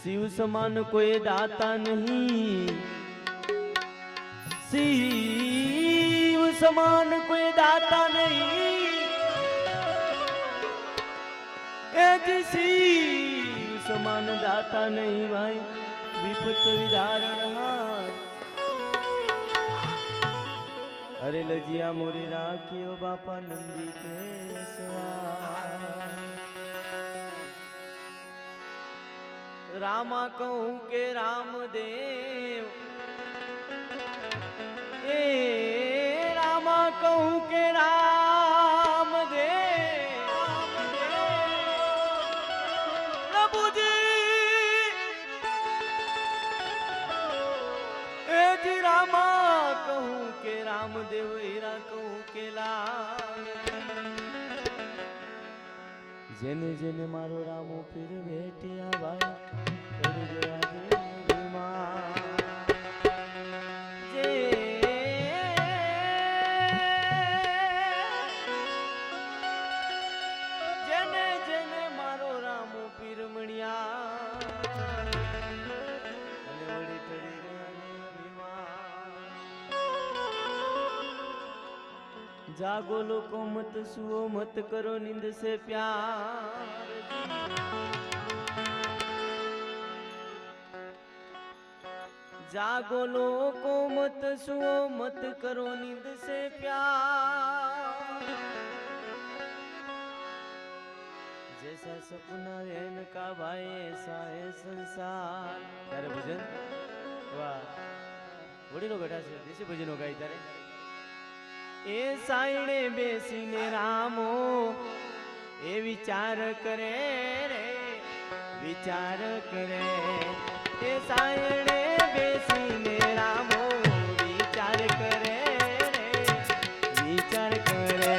शिव समान कोई दाता नहीं, शिव समान कोई दाता नहीं, शिव समान दाता नहीं भाई। विपत विदारण हाथ, अरे लजिया मोरे राखियो बापा नंदी के सवार। रामा कहूं के रामदेव, ए रामा कहूं के रामदेव, प्रभु जी ए जी रामा कहूं के रामदेव, हीरा कहूं के लाल। जेने जेने मारो रामो फिर भेटिया भाई, कर गया जे जेने जेने मारो रामो पीर मणिया, वड़ी ठड़ी गया जागो लोको मत सुओ मत करो नींद से प्यार। जागो लोको मत सुओ मत करो नींद से प्यार। जैसा सपना रहन का भाई ऐसा है संसार। ત્યારે ભજન વાહ વડીલો બેઠા છે, દેશી ભજનો ગાય ત્યારે। એ સાઈડે બેસીને રામો એ વિચાર કરે રે, વિચાર કરે। એ સાઈડે બેસીને રામો વિચાર કરે રે, વિચાર કરે।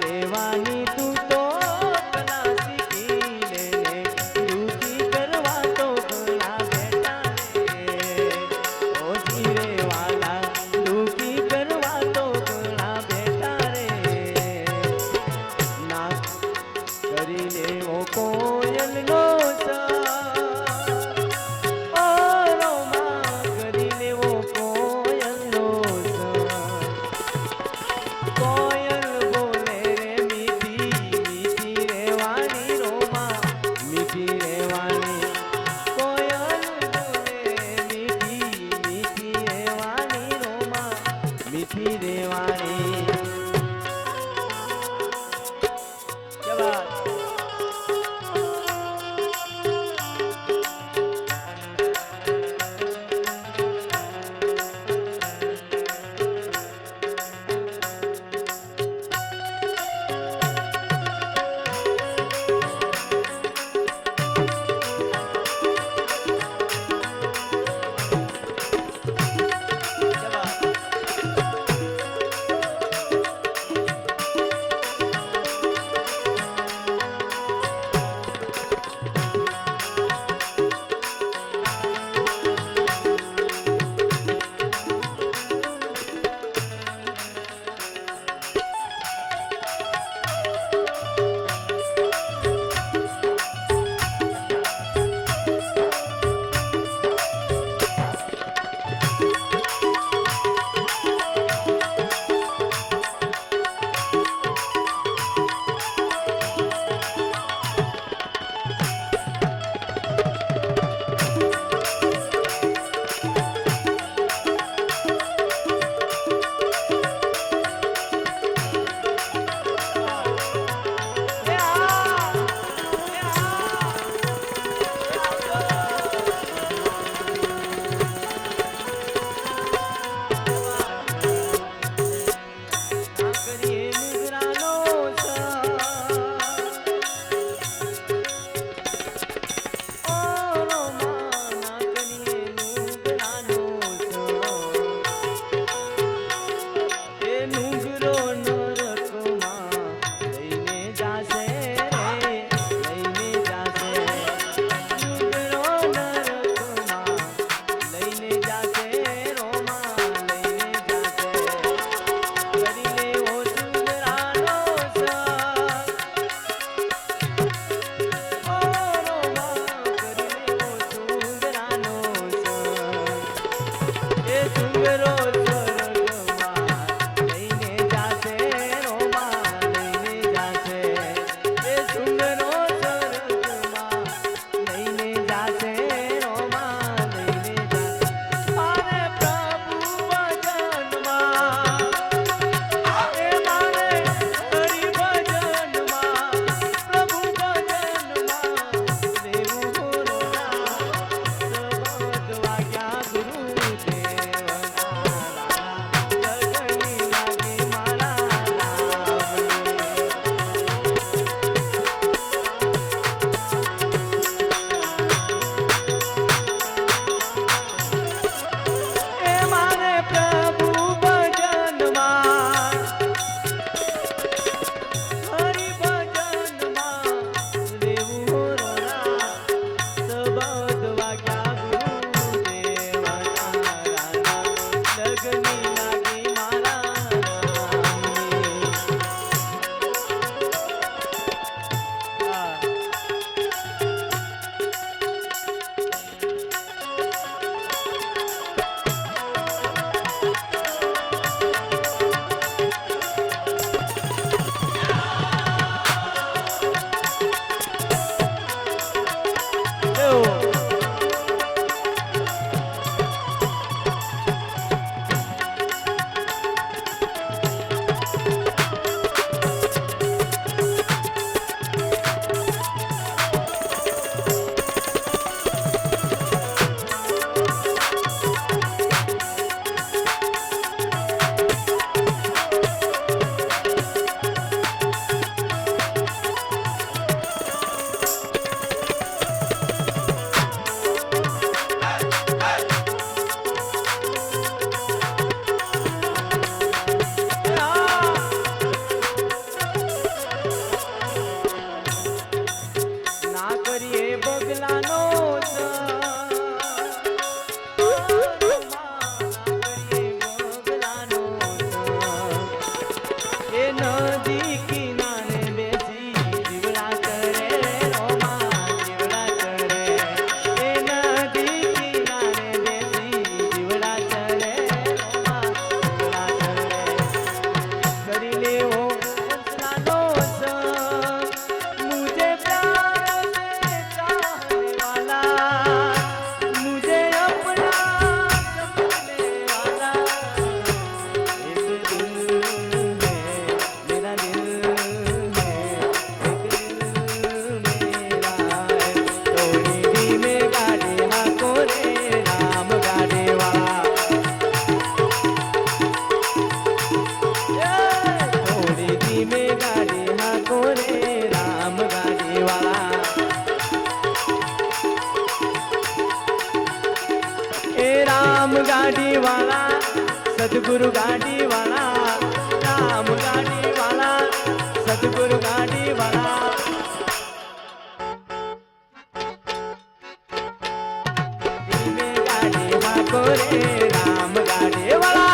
રહેવાની તું તો કલા શીખી લેને, દુખી કરવા राम गाड़ी वाला सतगुरु गाड़ी वाला राम गाड़ी वाला सतगुरु गाड़ी वाला धीमे गाड़ी हाको रे राम गाड़ी वाला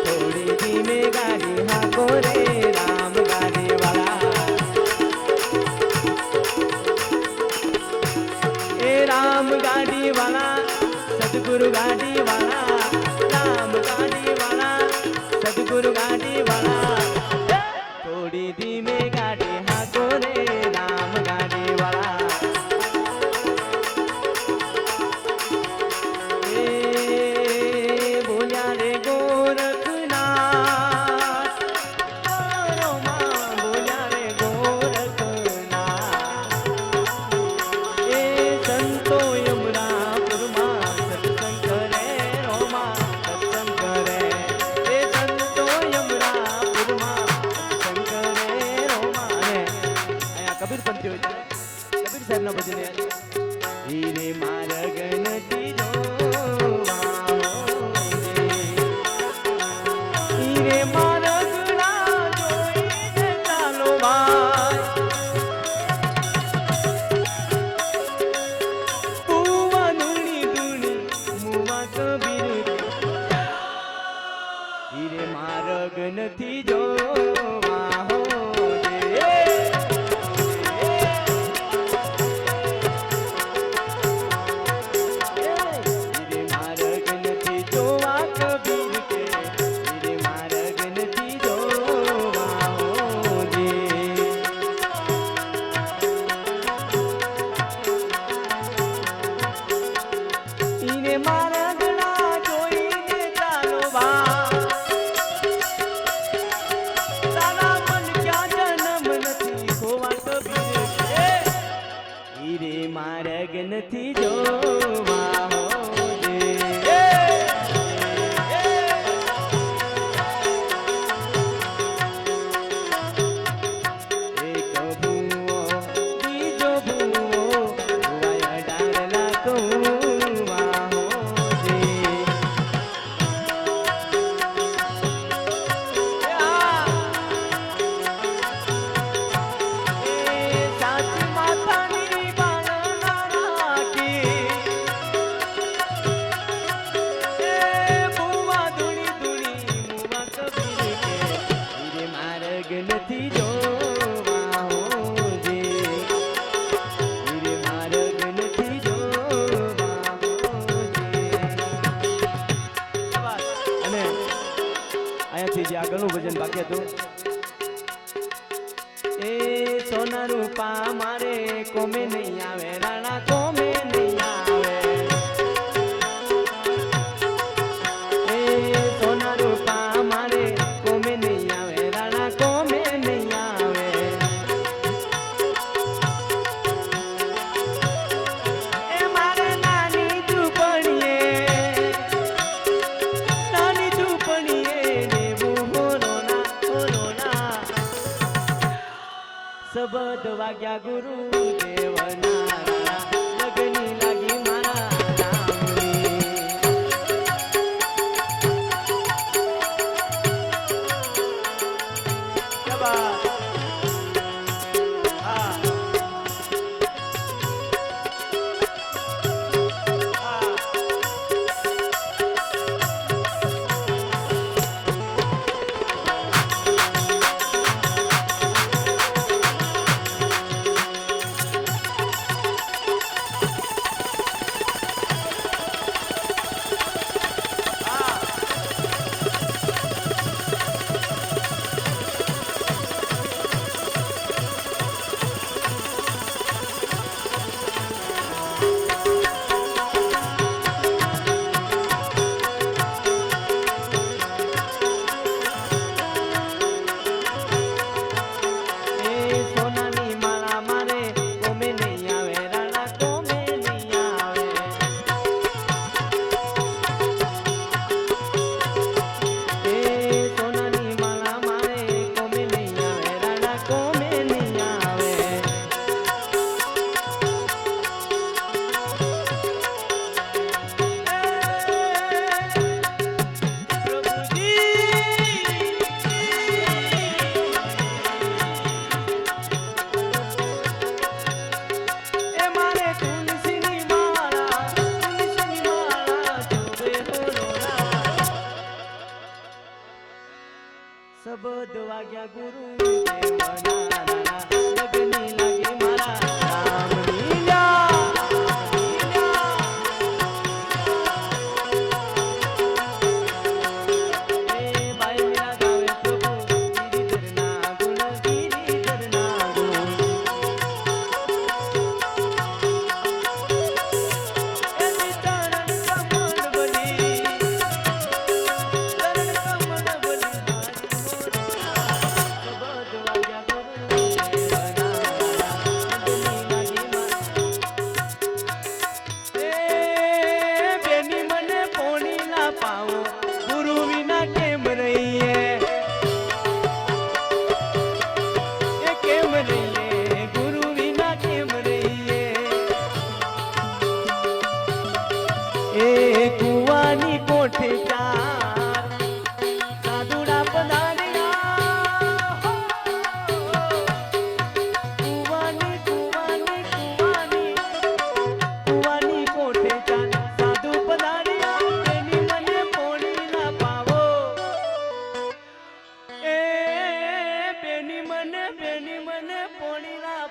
थोड़ी धीमे गाड़ी हाको रे राम गाड़ी वाला राम गाड़ी वाला सतगुरु गाड़ी वाला राम गाड़ी वाला सतगुरु गाड़ी वाला थोड़ी धीमे गाड़ी हाको रे राम गाड़ी वाला बोलिया रे गोरखनाथ रोमा बोलिया रे गोरखनाथ संतो यमुनापुर मां सत्संग करे रोमा सत्संग करे संतो यमुनापुर मां सत्संग करे रोमा ने आया कबीर पंथी હોય કબીર સાહેબ ના ભજન યાર હીરે માર્ગ નથી જોવા હીરે માર્ગ ના જોઈને ચાલો ભાઈ હીરે માર્ગ નથી જોવા હો હીરે માર્ગ નથી જોવા કબીર કે હીરે માર્ગ નથી જોવા હો હીરે માર્ગ ના જોઈને ચાલો બા હીરે માર્ગ નથી જોવા હો એક ભૂવો બીજો ભૂવો ભૂવાયા ડાળના કુવા હો સાચી માતાની નથી જોવા હો હીરે માર્ગ નથી જોવા અને અહીંયાથી જે આગળનું ભજન બાકી હતું એ સોના રૂપા મારે કોમે નહીં આવે રાણા કોમે નહીં આવે એ સોના રૂપા મારે કોમે નહીં આવે રાણા કોમે નહીં આવે એ મારે નાની ઝૂંપડીએ દેવું હોરોના શબ્દ વાગ્યા ગુરુ દેવના લગની લાગી મારા રામની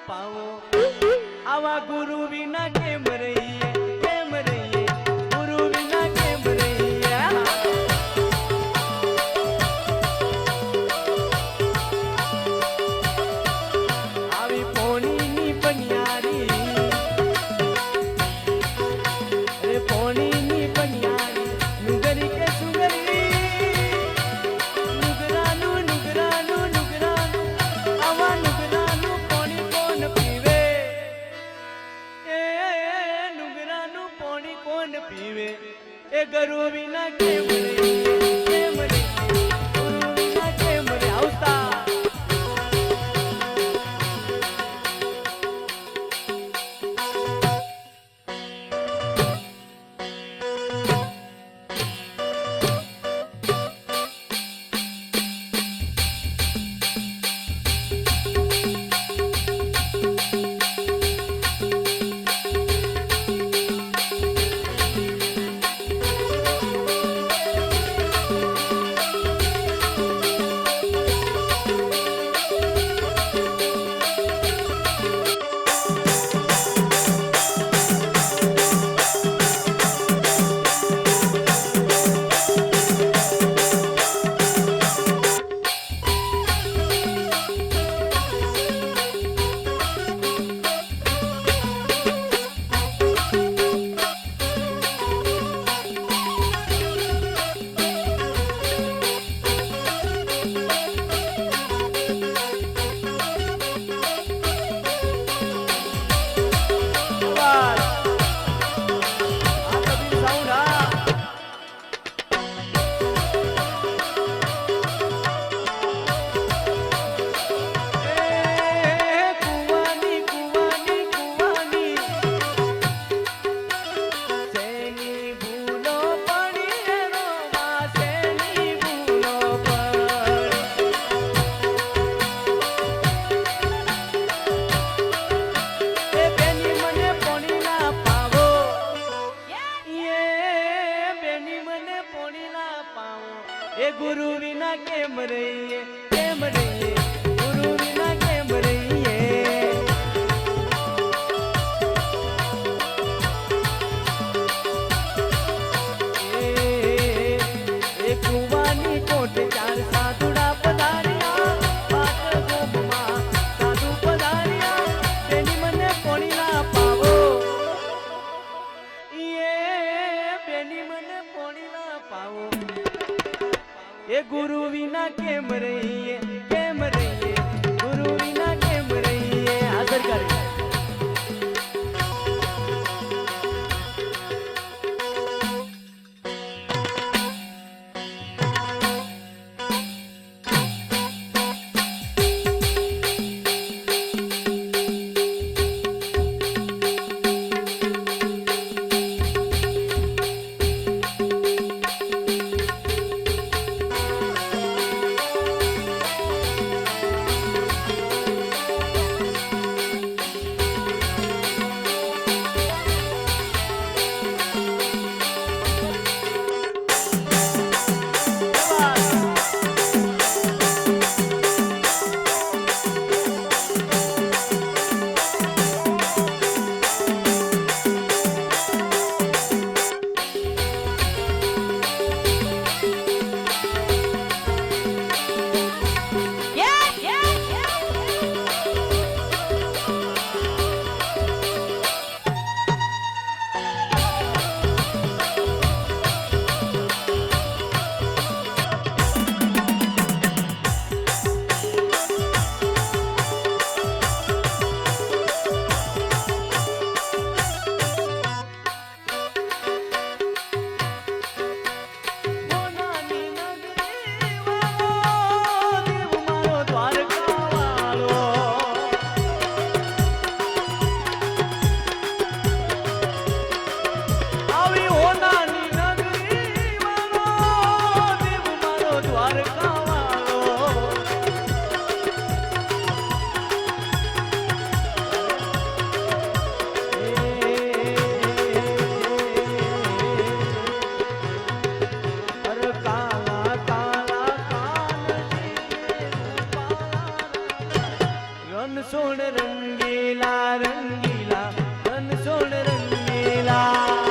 પાવો આવા ગુરુ વિના કેમ રહીએ ગુરુ વિના કેમ રહીએ આવી પોણીની પનિયારી રે પોણીની પનિયારી નુગરી કે સુગરી નુગરાનું આવા નુગરાનું પાણી કોણ પીવે એ નુગરાનું પાણી કોણ પીવે એ ગરુ વિના કેમ રહીએ ગુરુ વિના કેમ રે આવતા એ ગુરુ વિના કેમ રહીએ ગુરુ વિના કેમ રહીએ એ કુવાની કોટ ચાર સાધુડા પધાર્યા પાટ ગોમમાં સાધુ પધાર્યા તેની મને પોણીલા પાવો બેની મને પોણીલા પાવો એ ગુરુ વિના કેમ રહી રંગીલા રંગીલા રણછોડ રંગીલા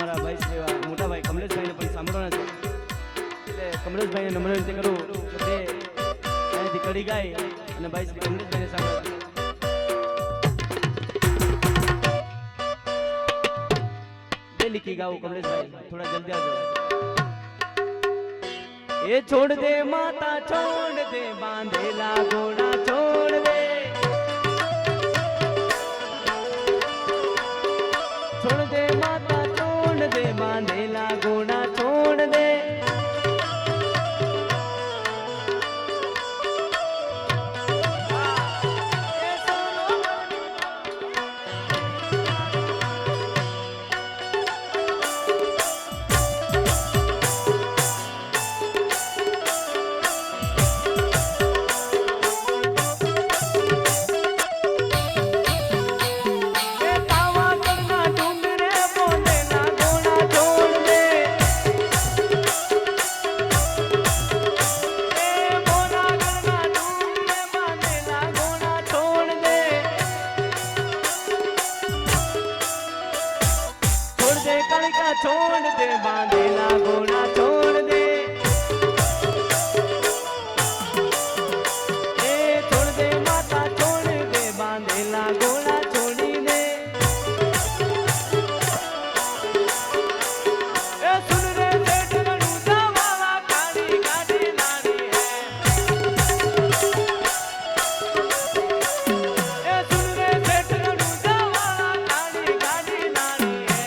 અમારા ભાઈ છે એવા મોટા ભાઈ કમલેશભાઈને પણ સાંભળવાના છે. એટલે કમલેશભાઈને નમ્ર વિનંતી કરું કે તે અહીંયાથી કડી ગાય અને ભાઈ શ્રી કમલેશભાઈને સાંભળવા. બે લીકી ગાઓ કમલેશભાઈ, થોડા જલ્દી આવજો. ये छोड़ दे माता छोड़ दे बांधेला घोड़ा छोड़ दे, छोड़ दे माता छोड़ दे बांधेला घोड़ा छोड़ दे. छोड़ दे बांधेला घोड़ा छोड़ दे, ए छोड़ दे माता छोड़ दे बांधेला घोड़ा छोड़ी दे. ए सुन रे सेठ रनुजा वाला काली गाड़ी लानी है, ए सुन रे सेठ रनुजा वाला काली गाड़ी लानी है.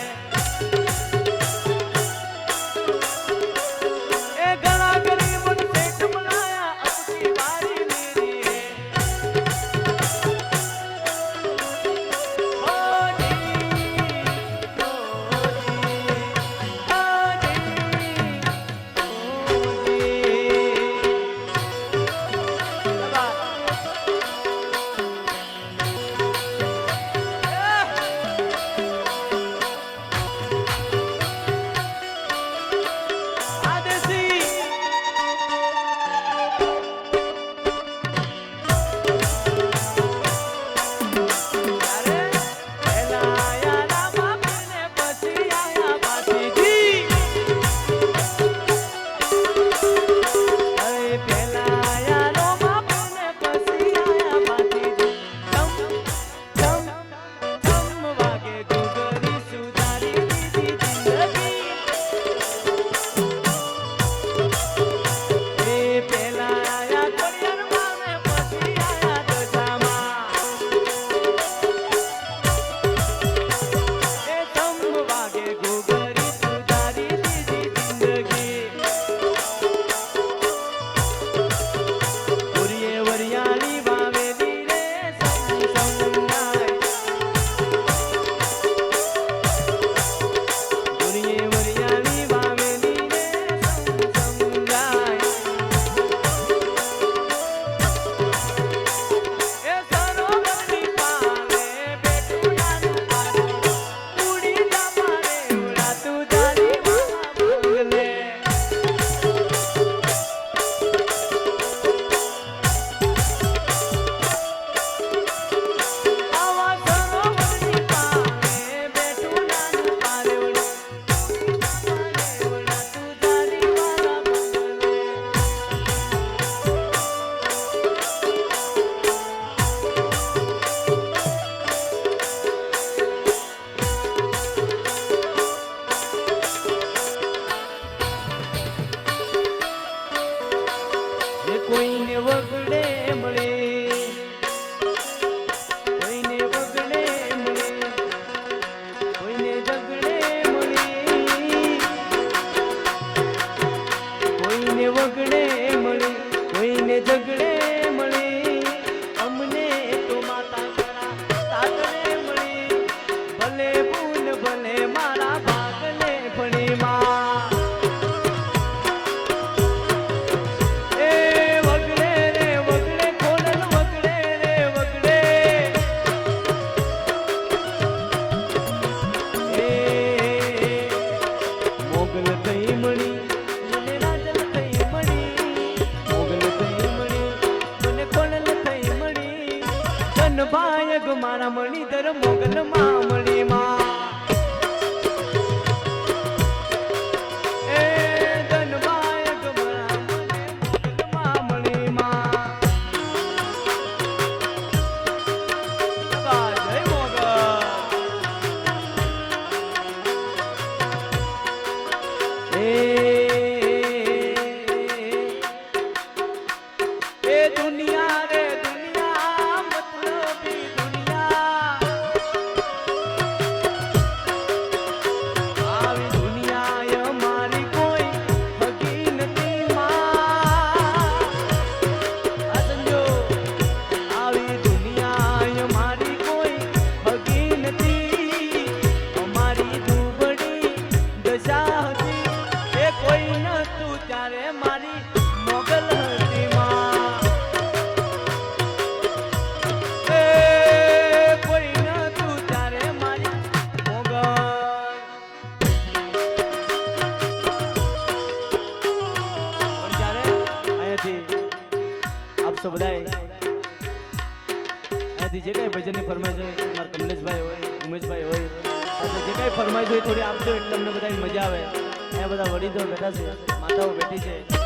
જે કાંઈ ભજનની ફરમાઈશ હોય મારા કમલેશભાઈ હોય ઉમેશભાઈ હોય જે કાંઈ ફરમાઈશ હોય થોડી આપજો એટલે અમને બધાની મજા આવે અહીંયા બધા વડીલો બેઠા છે માતાઓ બેઠી છે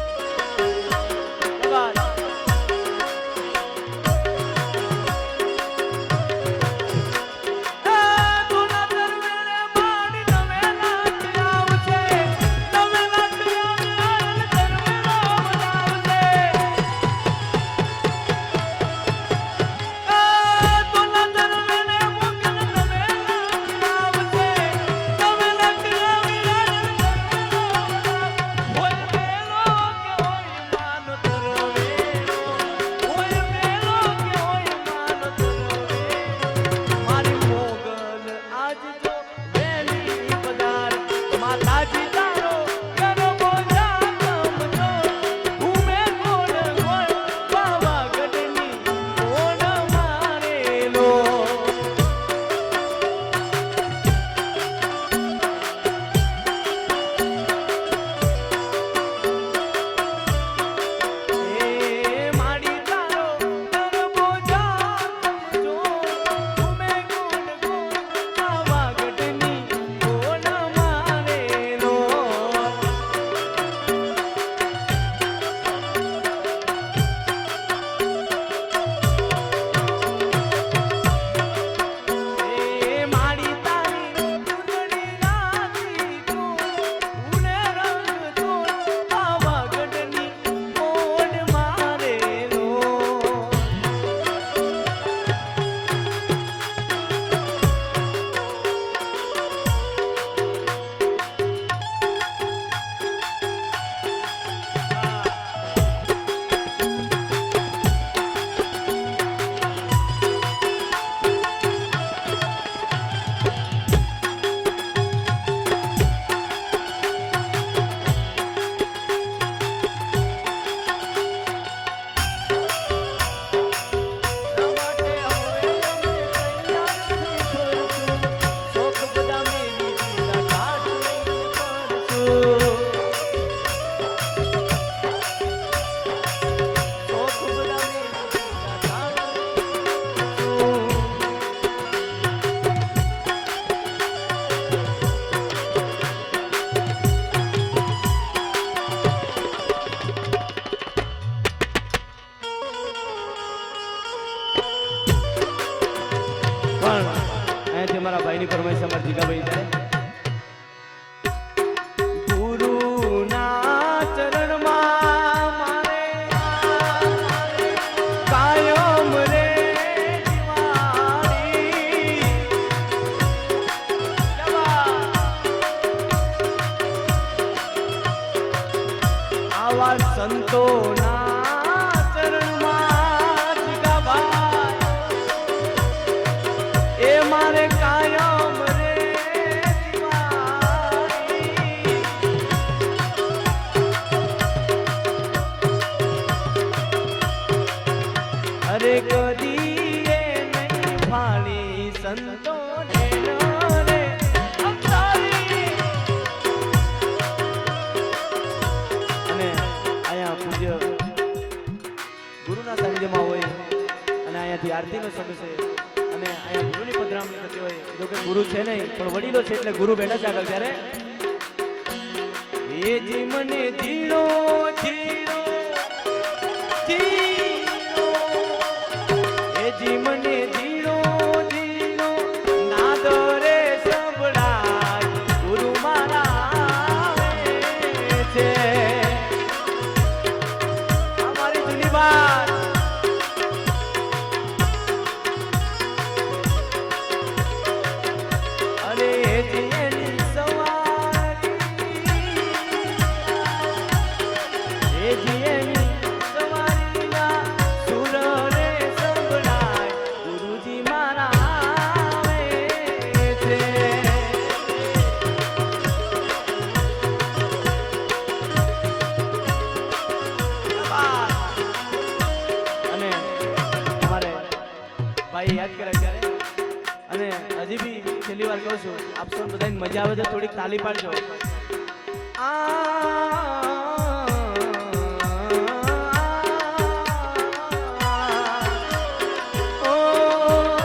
મારા ભાઈની ફરમાઈશ અમારા જીગાભાઈ જાય ગુરુના ચરણમાં મારે કાયમ રે જીવાડી આવા સંતોના મારે કાયમ રે અરે કદી એ નહીં ફાળી સંતો રે અને અહીંયા પૂજ્ય ગુરુના સાનિધ્યમાં હોય અને અહીંયાથી આરતીનો સમય છે અને અહીંયા ગુરુની પધરામણી થતી હોય જો કે ગુરુ છે નહીં પણ વડીલો છે એટલે ગુરુ બેઠા છે આગળ ત્યારે એ જી મને જીરો જીરો જીરો એ જી મને જીરો જીરો નાદ રે સંભળાય ગુરુ મારા છે અમારી જૂની વાત ભાઈ યાદ કરે ત્યારે અને હજી બી છેલ્લી વાર કહું છું આપ સૌ બધાને મજા આવે તો થોડીક તાલી પાડજો ઓ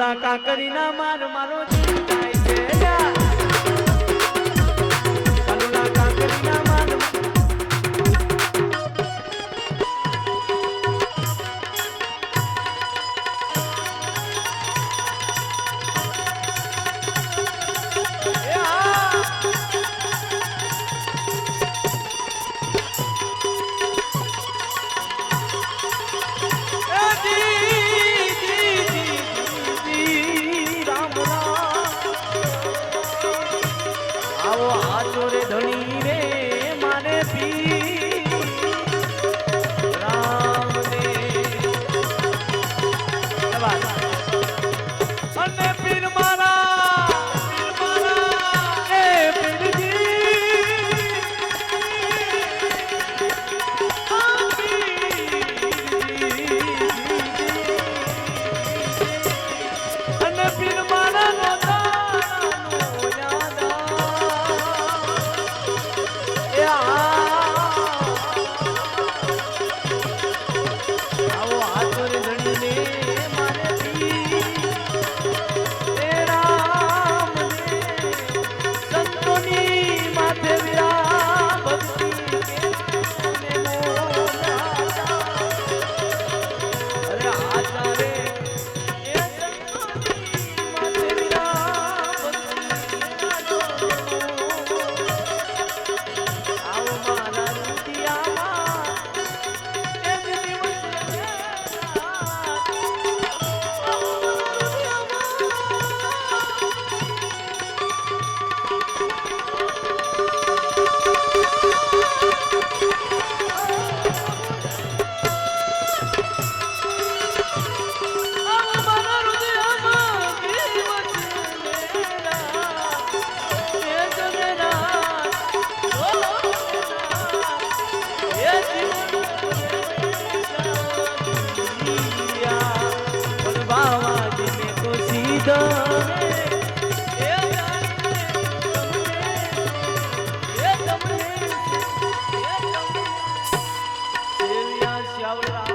કાનુડા કાકરીના માર મારો જીવ જાય છે લ્યા. કાનુડા કાકરીના માર ધણી રે મારે પી રામ ને અને પીર મારા એ પીરજી અને પીર મારા Ciao,